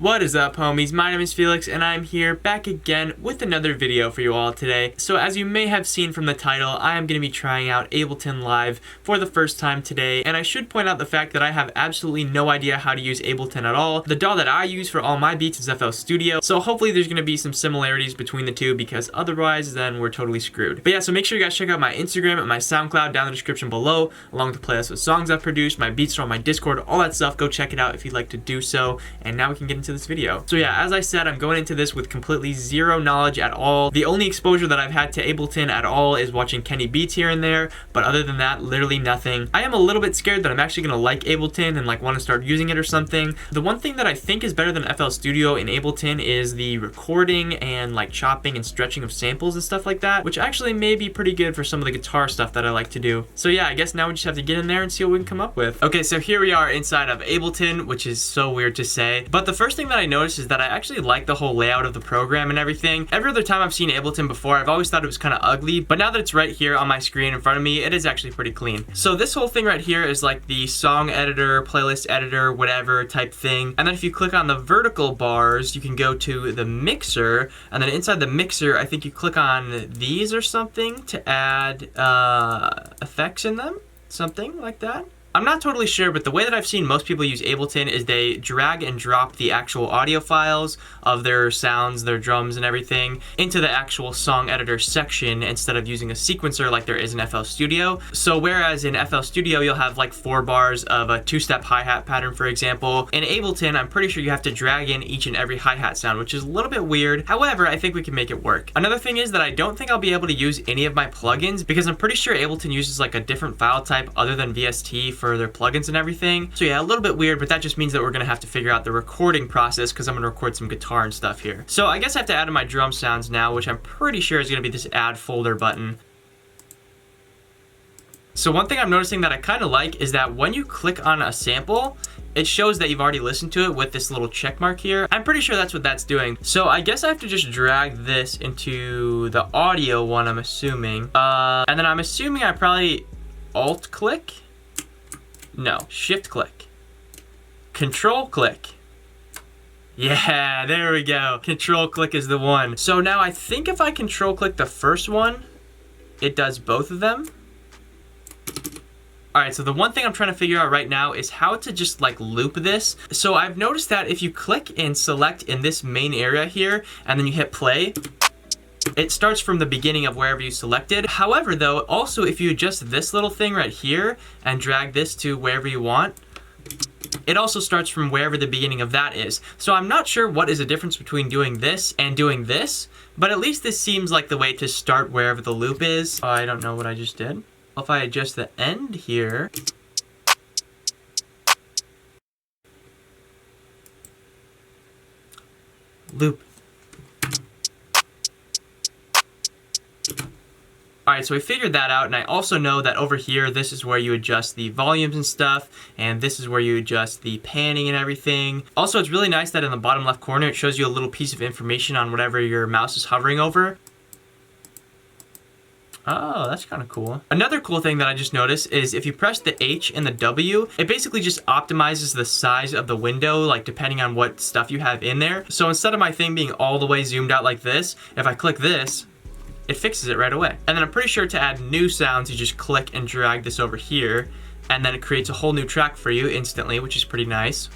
What is up, homies? My name is Felix and I'm here back again with another video for you all today. So as you may have seen from the title, I am going to be trying out Ableton Live for the first time today, and I should point out the fact that I have absolutely no idea how to use Ableton at all. The DAW that I use for all my beats is FL Studio, so hopefully there's going to be some similarities between the two, because otherwise then we're totally screwed. But yeah, so make sure you guys check out my Instagram and my SoundCloud down in the description below, along with the playlist with songs I've produced, my beats are on my Discord, all that stuff. Go check it out if you'd like to do so. And now we can get into this video. So yeah, as I said, I'm going into this with completely zero knowledge at all. The only exposure that I've had to Ableton at all is watching Kenny Beats here and there, but other than that, literally nothing. I am a little bit scared that I'm actually gonna like Ableton and like want to start using it or something. The one thing that I think is better than FL Studio in Ableton is the recording and like chopping and stretching of samples and stuff like that, which actually may be pretty good for some of the guitar stuff that I like to do. So yeah, I guess now we just have to get in there and see what we can come up with. Okay, so here we are inside of Ableton, which is so weird to say, but the first thing that I noticed is that I actually like the whole layout of the program and everything. Every other time I've seen Ableton before, I've always thought it was kind of ugly, but now that it's right here on my screen in front of me, it is actually pretty clean. So this whole thing right here is like the song editor, playlist editor, whatever type thing. And then if you click on the vertical bars, you can go to the mixer, and then inside the mixer, I think you click on these or something to add effects in them, something like that. I'm not totally sure, but the way that I've seen most people use Ableton is they drag and drop the actual audio files of their sounds, their drums and everything into the actual song editor section instead of using a sequencer like there is in FL Studio. So whereas in FL Studio you'll have like 4 bars of a 2-step hi-hat pattern, for example, in Ableton I'm pretty sure you have to drag in each and every hi-hat sound, which is a little bit weird. However, I think we can make it work. Another thing is that I don't think I'll be able to use any of my plugins because I'm pretty sure Ableton uses like a different file type other than VST for their plugins and everything. So yeah, a little bit weird, but that just means that we're gonna have to figure out the recording process because I'm gonna record some guitar and stuff here. So I guess I have to add in my drum sounds now, which I'm pretty sure is gonna be this add folder button. So one thing I'm noticing that I kind of like is that when you click on a sample, it shows that you've already listened to it with this little check mark here. I'm pretty sure that's what that's doing. So I guess I have to just drag this into the audio one, I'm assuming. And then I'm assuming I probably alt click. No, shift click, control click. Yeah, there we go. Control click is the one. So now I think if I control click the first one, it does both of them. All right, so the one thing I'm trying to figure out right now is how to just like loop this. So I've noticed that if you click and select in this main area here, and then you hit play, it starts from the beginning of wherever you selected. However though, also if you adjust this little thing right here and drag this to wherever you want, it also starts from wherever the beginning of that is. So I'm not sure what is the difference between doing this and doing this, but at least this seems like the way to start wherever the loop is. Oh, I don't know what I just did. If I adjust the end here, loop. Alright, so we figured that out, and I also know that over here, this is where you adjust the volumes and stuff, and this is where you adjust the panning and everything. Also, it's really nice that in the bottom left corner, it shows you a little piece of information on whatever your mouse is hovering over. Oh, that's kind of cool. Another cool thing that I just noticed is if you press the H and the W, it basically just optimizes the size of the window, like depending on what stuff you have in there. So instead of my thing being all the way zoomed out like this, if I click this, it fixes it right away. And then I'm pretty sure to add new sounds, you just click and drag this over here, and then it creates a whole new track for you instantly, which is pretty nice.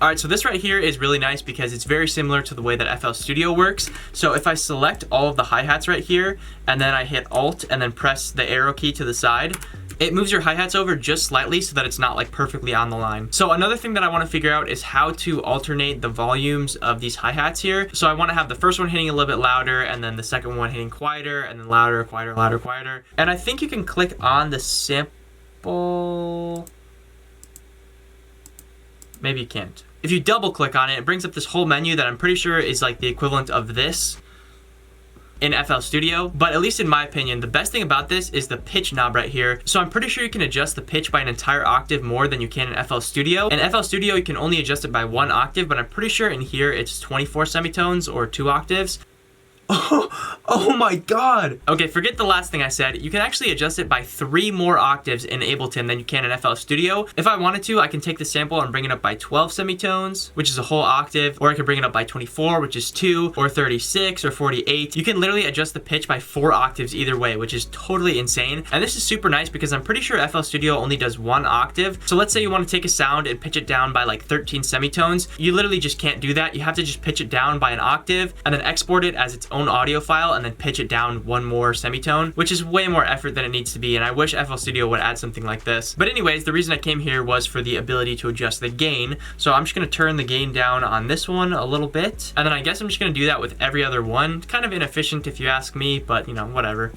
Alright, so this right here is really nice because it's very similar to the way that FL Studio works. So if I select all of the hi-hats right here, and then I hit Alt and then press the arrow key to the side, it moves your hi-hats over just slightly so that it's not like perfectly on the line. So another thing that I want to figure out is how to alternate the volumes of these hi-hats here. So I want to have the first one hitting a little bit louder, and then the second one hitting quieter, and then louder, quieter, louder, quieter. And I think you can click on the sample. Maybe you can't. If you double click on it, it brings up this whole menu that I'm pretty sure is like the equivalent of this in FL Studio, but at least in my opinion, the best thing about this is the pitch knob right here. So I'm pretty sure you can adjust the pitch by an entire octave more than you can in FL Studio. In FL Studio, you can only adjust it by 1 octave, but I'm pretty sure in here it's 24 semitones or 2 octaves. Oh my god. Okay, forget the last thing I said. You can actually adjust it by 3 more octaves in Ableton than you can in FL Studio. If I wanted to, I can take the sample and bring it up by 12 semitones, which is a whole octave, or I can bring it up by 24, which is 2, or 36, or 48. You can literally adjust the pitch by 4 octaves either way, which is totally insane. And this is super nice because I'm pretty sure FL Studio only does 1 octave. So let's say you want to take a sound and pitch it down by like 13 semitones. You literally just can't do that. You have to just pitch it down by an octave and then export it as its own audio file and then pitch it down 1 more semitone, which is way more effort than it needs to be, and I wish FL Studio would add something like this. But anyways, the reason I came here was for the ability to adjust the gain. So I'm just going to turn the gain down on this one a little bit, and then I guess I'm just going to do that with every other one. Kind of inefficient if you ask me, but you know, whatever.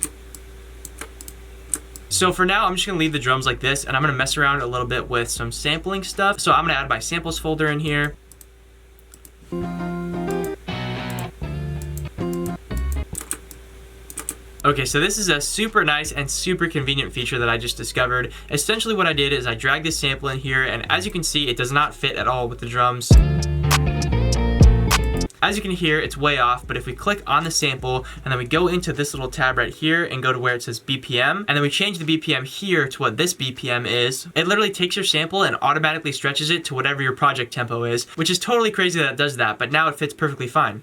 So for now, I'm just gonna leave the drums like this, and I'm gonna mess around a little bit with some sampling stuff. So I'm gonna add my samples folder in here. Okay, so this is a super nice and super convenient feature that I just discovered. Essentially what I did is I dragged this sample in here, and as you can see, it does not fit at all with the drums. As you can hear, it's way off, but if we click on the sample and then we go into this little tab right here and go to where it says BPM, and then we change the BPM here to what this BPM is, it literally takes your sample and automatically stretches it to whatever your project tempo is, which is totally crazy that it does that, but now it fits perfectly fine.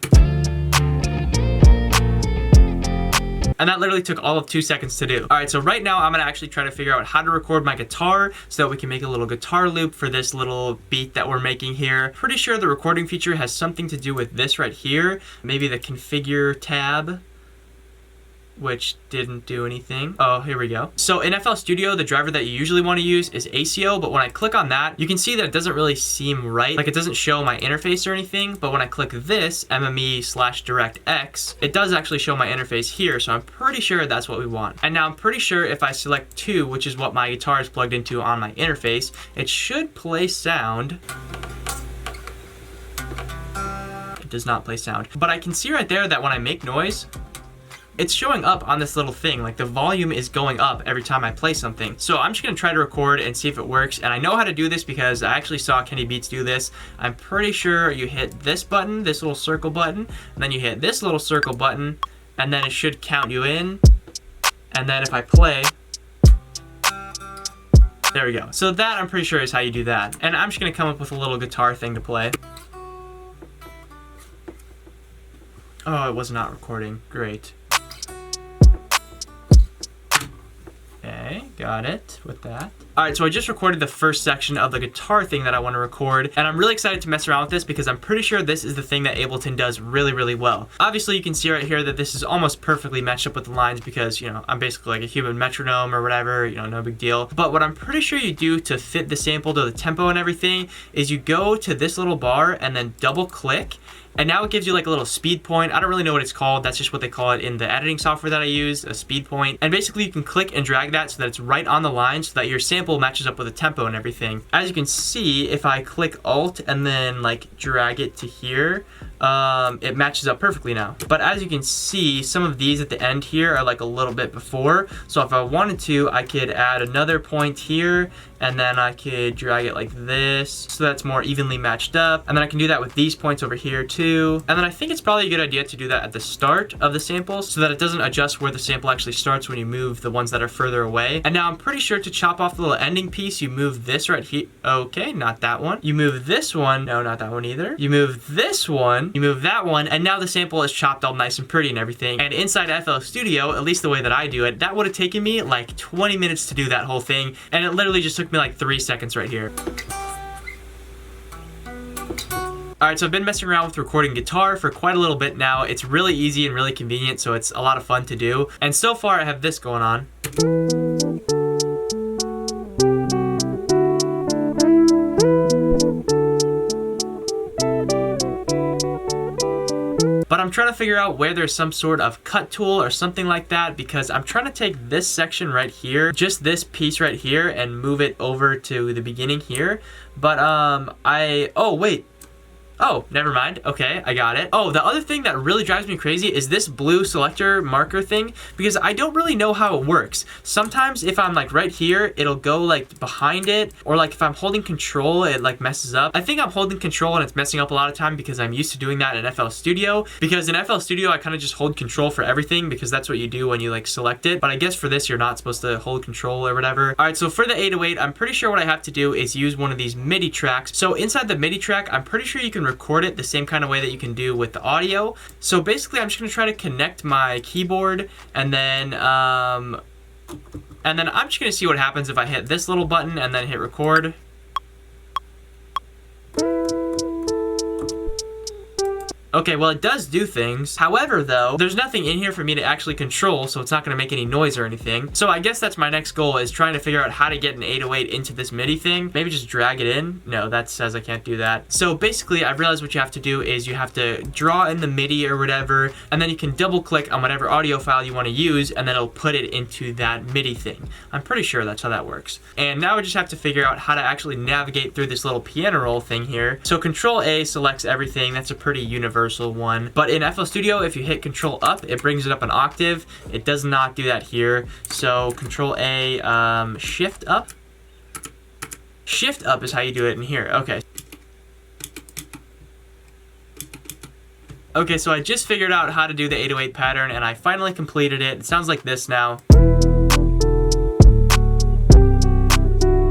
And that literally took all of 2 seconds to do. All right, so right now I'm gonna actually try to figure out how to record my guitar so that we can make a little guitar loop for this little beat that we're making here. Pretty sure the recording feature has something to do with this right here. Maybe the configure tab, which didn't do anything. Oh, here we go. So in FL Studio, the driver that you usually want to use is ACO, but when I click on that, you can see that it doesn't really seem right. Like it doesn't show my interface or anything, but when I click this, MME/DirectX, it does actually show my interface here, so I'm pretty sure that's what we want. And now I'm pretty sure if I select 2, which is what my guitar is plugged into on my interface, it should play sound. It does not play sound. But I can see right there that when I make noise, it's showing up on this little thing, like the volume is going up every time I play something. So I'm just gonna try to record and see if it works. And I know how to do this because I actually saw Kenny Beats do this. I'm pretty sure you hit this button, this little circle button, and then you hit this little circle button, and then it should count you in. And then if I play, there we go. So that I'm pretty sure is how you do that. And I'm just gonna come up with a little guitar thing to play. Oh, it was not recording, great. Okay, got it with that. All right, so I just recorded the first section of the guitar thing that I want to record, and I'm really excited to mess around with this because I'm pretty sure this is the thing that Ableton does really, really well. Obviously, you can see right here that this is almost perfectly matched up with the lines because, you know, I'm basically like a human metronome or whatever, you know, no big deal. But what I'm pretty sure you do to fit the sample to the tempo and everything is you go to this little bar and then double click, and now it gives you like a little speed point. I don't really know what it's called. That's just what they call it in the editing software that I use, a speed point. And basically you can click and drag that so that it's right on the line so that your sample matches up with the tempo and everything. As you can see, if I click Alt and then like drag it to here, it matches up perfectly now. But as you can see, some of these at the end here are like a little bit before. So if I wanted to, I could add another point here, and then I could drag it like this so that's more evenly matched up. And then I can do that with these points over here too. And then I think it's probably a good idea to do that at the start of the sample so that it doesn't adjust where the sample actually starts when you move the ones that are further away. And now I'm pretty sure to chop off the little ending piece, you move this right here. Okay, not that one. You move this one. No, not that one either. You move this one. You move that one. And now the sample is chopped all nice and pretty and everything. And inside FL Studio, at least the way that I do it, that would have taken me like 20 minutes to do that whole thing. And it literally just took me like 3 seconds right here. Alright, so I've been messing around with recording guitar for quite a little bit now. It's really easy and really convenient, so it's a lot of fun to do. And so far I have this going on. But I'm trying to figure out where there's some sort of cut tool or something like that, because I'm trying to take this section right here, just this piece right here, and move it over to the beginning here. But oh wait. Oh, never mind. Okay, I got it. Oh, the other thing that really drives me crazy is this blue selector marker thing, because I don't really know how it works. Sometimes if I'm like right here, it'll go like behind it, or like if I'm holding control, it like messes up. I think I'm holding control and it's messing up a lot of time because I'm used to doing that in FL Studio, because in FL Studio I kind of just hold control for everything because that's what you do when you like select it. But I guess for this you're not supposed to hold control or whatever. All right, so for the 808, I'm pretty sure what I have to do is use one of these MIDI tracks. So inside the MIDI track, I'm pretty sure you can record it the same kind of way that you can do with the audio. So basically I'm just gonna try to connect my keyboard, and then I'm just gonna see what happens if I hit this little button and then hit record. Okay, well, it does do things. However, though, there's nothing in here for me to actually control, so it's not going to make any noise or anything. So I guess that's my next goal, is trying to figure out how to get an 808 into this MIDI thing. Maybe just drag it in. No, that says I can't do that. So basically, I've realized what you have to do is you have to draw in the MIDI or whatever, and then you can double click on whatever audio file you want to use, and then it'll put it into that MIDI thing. I'm pretty sure that's how that works. And now we just have to figure out how to actually navigate through this little piano roll thing here. So Control A selects everything. That's a pretty universal one. But in FL Studio, if you hit Control Up, it brings it up an octave. It does not do that here. So Control A, Shift Up. Shift Up is how you do it in here. Okay. Okay, so I just figured out how to do the 808 pattern, and I finally completed it. It sounds like this now.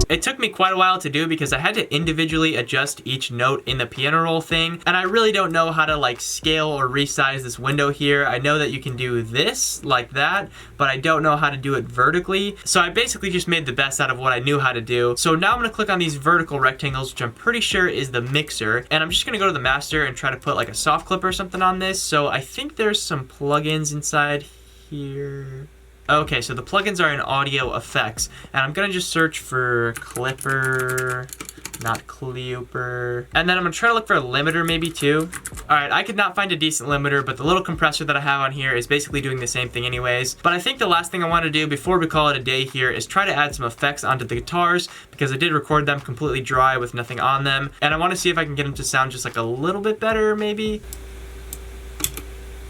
It took me quite a while to do because I had to individually adjust each note in the piano roll thing, and I really don't know how to like scale or resize this window here. I know that you can do this like that, but I don't know how to do it vertically. So I basically just made the best out of what I knew how to do. So now I'm gonna click on these vertical rectangles, which I'm pretty sure is the mixer, and I'm just gonna go to the master and try to put like a soft clip or something on this. So I think there's some plugins inside here. Okay, so the plugins are in audio effects, and I'm gonna just search for Clipper, not Clipper, and then I'm gonna try to look for a limiter maybe too. All right, I could not find a decent limiter, but the little compressor that I have on here is basically doing the same thing anyways. But I think the last thing I want to do before we call it a day here is try to add some effects onto the guitars, because I did record them completely dry with nothing on them, and I want to see if I can get them to sound just like a little bit better maybe.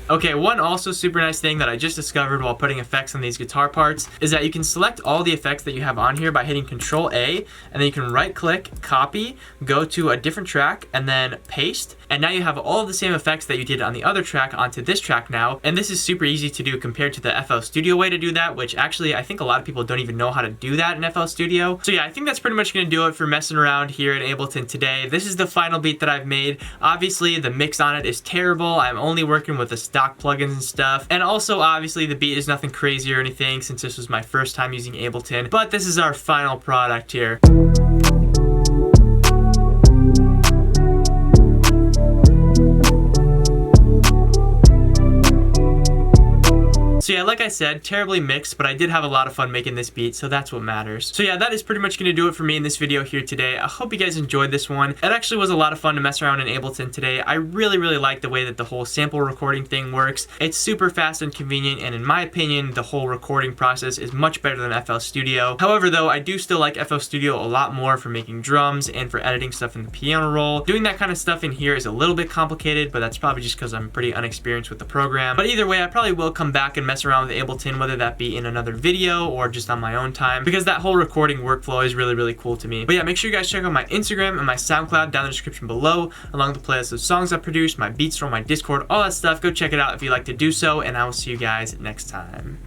Okay, one also super nice thing that I just discovered while putting effects on these guitar parts is that you can select all the effects that you have on here by hitting Control A, and then you can right click, copy, go to a different track, and then paste. And now you have all of the same effects that you did on the other track onto this track now. And this is super easy to do compared to the FL Studio way to do that, which actually I think a lot of people don't even know how to do that in FL Studio. So yeah, I think that's pretty much gonna do it for messing around here in Ableton today. This is the final beat that I've made. Obviously the mix on it is terrible. I'm only working with the stock plugins and stuff. And also obviously the beat is nothing crazy or anything since this was my first time using Ableton, but this is our final product here. So yeah, like I said, terribly mixed, but I did have a lot of fun making this beat, so that's what matters. So yeah, that is pretty much gonna do it for me in this video here today. I hope you guys enjoyed this one. It actually was a lot of fun to mess around in Ableton today. I really like the way that the whole sample recording thing works. It's super fast and convenient, and in my opinion, the whole recording process is much better than FL Studio. However though, I do still like FL Studio a lot more for making drums and for editing stuff in the piano roll. Doing that kind of stuff in here is a little bit complicated, but that's probably just because I'm pretty unexperienced with the program. But either way, I probably will come back and mess around with Ableton, whether that be in another video or just on my own time, because that whole recording workflow is really cool to me. But yeah, make sure you guys check out my Instagram and my SoundCloud down in the description below, along with the playlist of songs I produced, my beats from my Discord, all that stuff. Go check it out if you'd like to do so, and I will see you guys next time.